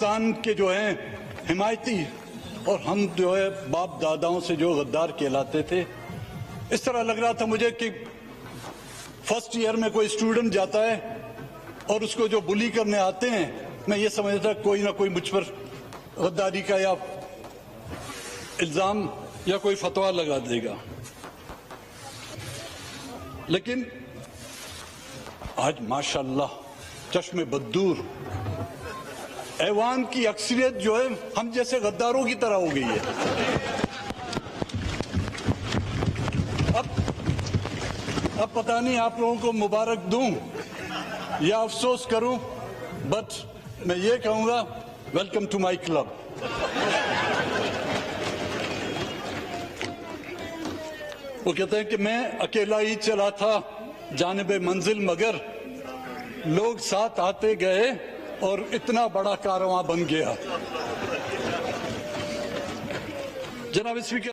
पाकिस्तान के जो हैं हिमायती और हम जो है बाप दादाओं से जो गद्दार कहलाते थे, इस तरह लग रहा था मुझे कि फर्स्ट ईयर में कोई स्टूडेंट जाता है और उसको जो बुली करने आते हैं, मैं ये समझता कोई ना कोई मुझ पर गद्दारी का या इल्जाम या कोई फतवा लगा देगा। लेकिन आज माशाल्लाह चश्मे बद्दूर ऐवान की अक्सरियत जो है हम जैसे गद्दारों की तरह हो गई है। अब पता नहीं आप लोगों को मुबारक दूं या अफसोस करूं, बट मैं ये कहूंगा वेलकम टू माय क्लब। वो कहते हैं कि मैं अकेला ही चला था जानिबे मंजिल, मगर लोग साथ आते गए और इतना बड़ा कारवां बन गया। जनाब स्पीकर।